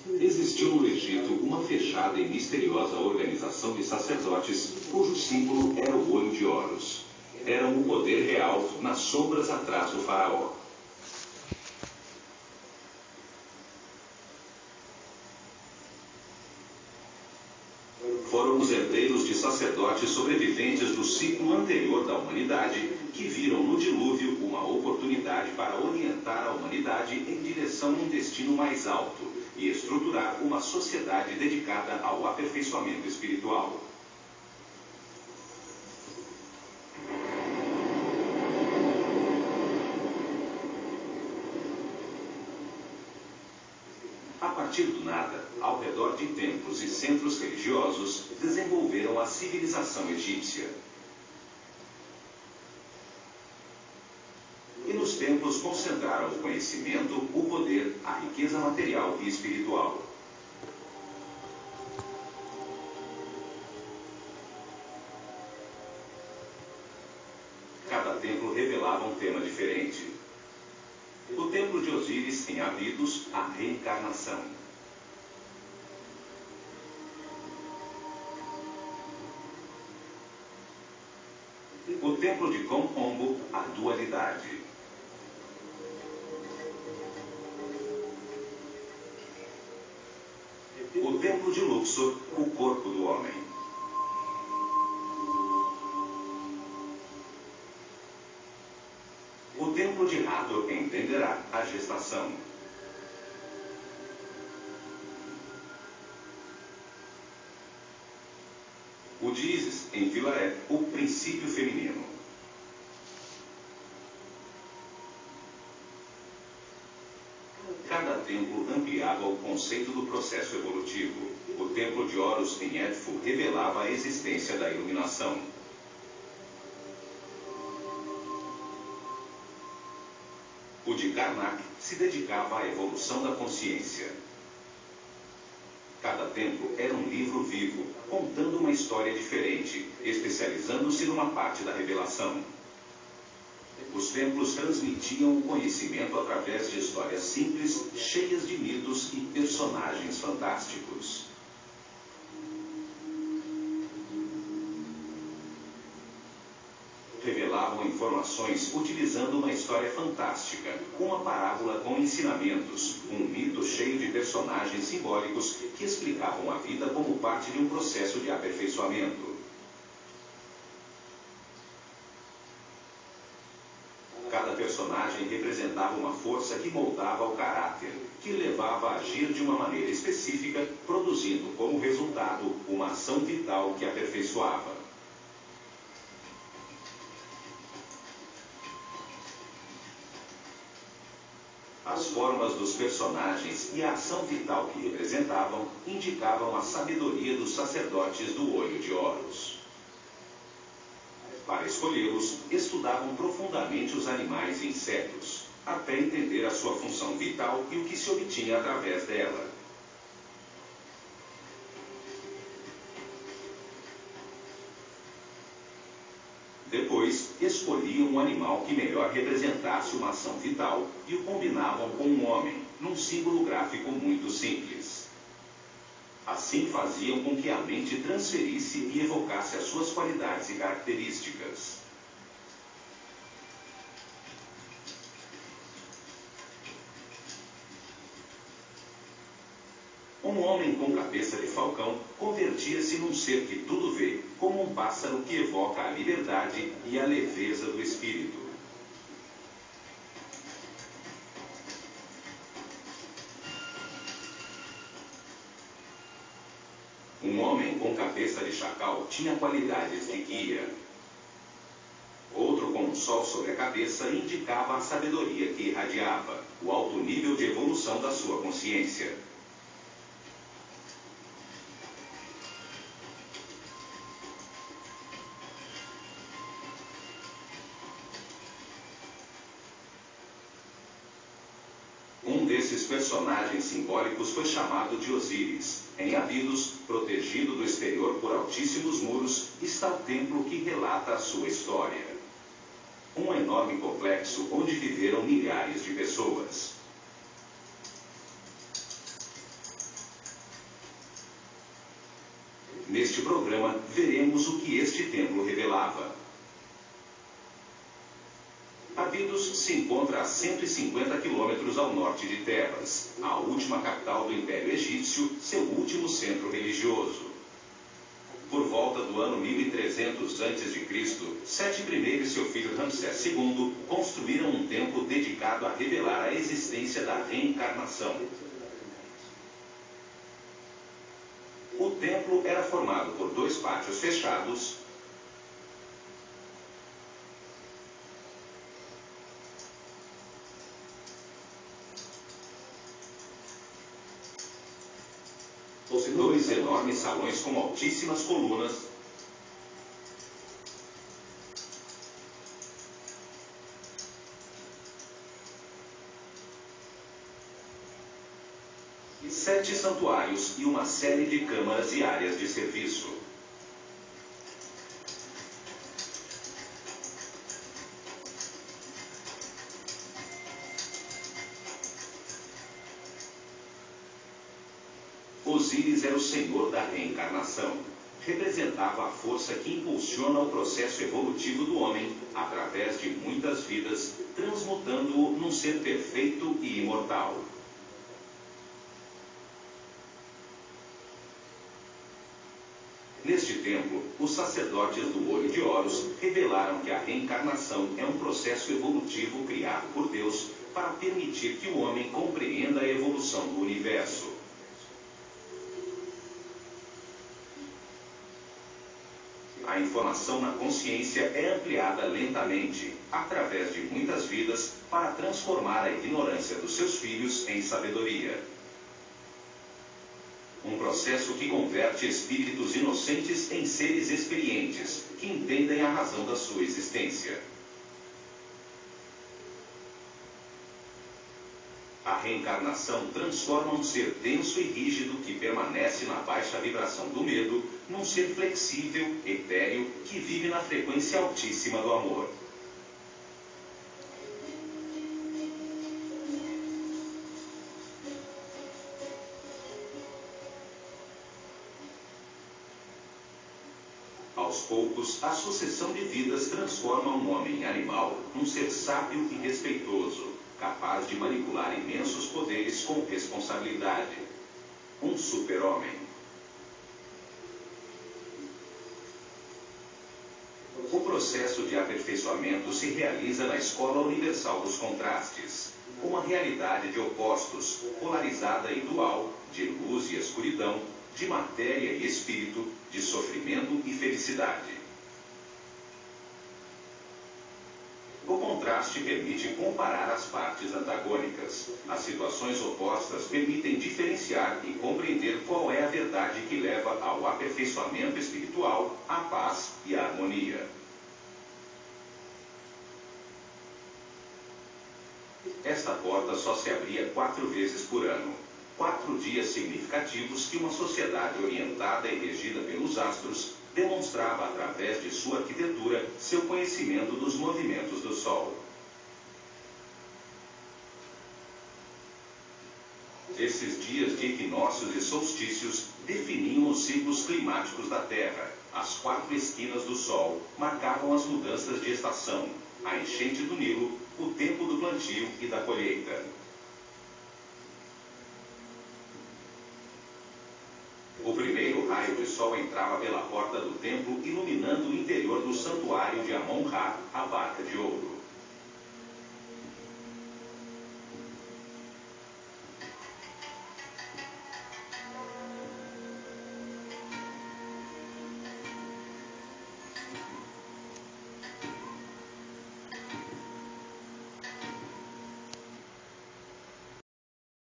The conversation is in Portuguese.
Existiu no Egito uma fechada e misteriosa organização de sacerdotes cujo símbolo era o olho de Horus. Eram o poder real nas sombras atrás do faraó. Foram os herdeiros de sacerdotes sobreviventes do ciclo anterior da humanidade que viram no dilúvio uma oportunidade para orientar a humanidade em direção a um destino mais alto e estruturar uma sociedade dedicada ao aperfeiçoamento espiritual. A partir do nada, ao redor de templos e centros religiosos, desenvolveram a civilização egípcia. E nos templos concentraram o conhecimento, o poder, a riqueza material e espiritual. Cada templo revelava um tema diferente. O templo de Osíris em Abidos, a reencarnação. O templo de Kom-Ombo, a dualidade. O templo de Luxor, o corpo do homem. O templo de Hathor entenderá a gestação. O de Ísis, em Filaré, o princípio feminino. Cada templo ampliava o conceito do processo evolutivo. O templo de Horus, em Edfu, revelava a existência da iluminação. O de Karnak se dedicava à evolução da consciência. Cada templo era um livro vivo, contando uma história diferente, especializando-se numa parte da revelação. Os templos transmitiam o conhecimento através de histórias simples, cheias de mitos e personagens fantásticos. Revelavam informações utilizando uma história fantástica, uma parábola com ensinamentos, um mito cheio de personagens simbólicos que explicavam a vida como parte de um processo de aperfeiçoamento. Cada personagem representava uma força que moldava o caráter, que levava a agir de uma maneira específica, produzindo como resultado uma ação vital que aperfeiçoava. As formas dos personagens e a ação vital que representavam indicavam a sabedoria dos sacerdotes do olho de Horus. Para escolhê-los, estudavam profundamente os animais e insetos, até entender a sua função vital e o que se obtinha através dela. Depois, escolhiam um animal que melhor representasse uma ação vital e o combinavam com um homem, num símbolo gráfico muito simples. Assim faziam com que a mente transferisse e evocasse as suas qualidades e características. Um homem com cabeça de falcão convertia-se num ser que tudo vê, como um pássaro que evoca a liberdade e a leveza do espírito. Um homem com cabeça de chacal tinha qualidades de guia. Outro com um sol sobre a cabeça indicava a sabedoria que irradiava, o alto nível de evolução da sua consciência. Um desses personagens simbólicos foi chamado de Osíris. Em Abidos, protegido do exterior por altíssimos muros, está o templo que relata a sua história. Um enorme complexo onde viveram milhares de pessoas. Neste programa, veremos o que este templo revelava. Abidos se encontra a 150 quilômetros ao norte de Tebas, a última capital do Império Egípcio, seu último centro religioso. Por volta do ano 1300 a.C., Sete I e seu filho Ramsés II construíram um templo dedicado a revelar a existência da reencarnação. O templo era formado por 2 pátios fechados, dois enormes salões com altíssimas colunas, e 7 santuários e uma série de câmaras e áreas de serviço. Osíris era o senhor da reencarnação. Representava a força que impulsiona o processo evolutivo do homem através de muitas vidas, transmutando-o num ser perfeito e imortal. Neste templo, os sacerdotes do Olho de Horus revelaram que a reencarnação é um processo evolutivo criado por Deus para permitir que o homem compreenda a evolução do universo. A informação na consciência é ampliada lentamente, através de muitas vidas, para transformar a ignorância dos seus filhos em sabedoria. Um processo que converte espíritos inocentes em seres experientes, que entendem a razão da sua existência. A reencarnação transforma um ser denso e rígido que permanece na baixa vibração do medo num ser flexível, etéreo, que vive na frequência altíssima do amor. Aos poucos, a sucessão de vidas transforma um homem animal num ser sábio e respeitoso, capaz de manipular imensos poderes com responsabilidade. Um super-homem. O processo de aperfeiçoamento se realiza na Escola Universal dos Contrastes, uma realidade de opostos, polarizada e dual, de luz e escuridão, de matéria e espírito, de sofrimento e felicidade. O contraste permite comparar as partes antagônicas. As situações opostas permitem diferenciar e compreender qual é a verdade que leva ao aperfeiçoamento espiritual, à paz e à harmonia. Esta porta só se abria 4 vezes por ano. 4 dias significativos que uma sociedade orientada e regida pelos astros demonstrava através de sua arquitetura seu conhecimento dos movimentos do Sol. Esses dias de equinócios e solstícios definiam os ciclos climáticos da Terra. As 4 esquinas do Sol marcavam as mudanças de estação, a enchente do Nilo, o tempo do plantio e da colheita. O primeiro raio de sol entrava pela porta do templo, iluminando o interior do santuário de Amon-Ra, a barca de ouro.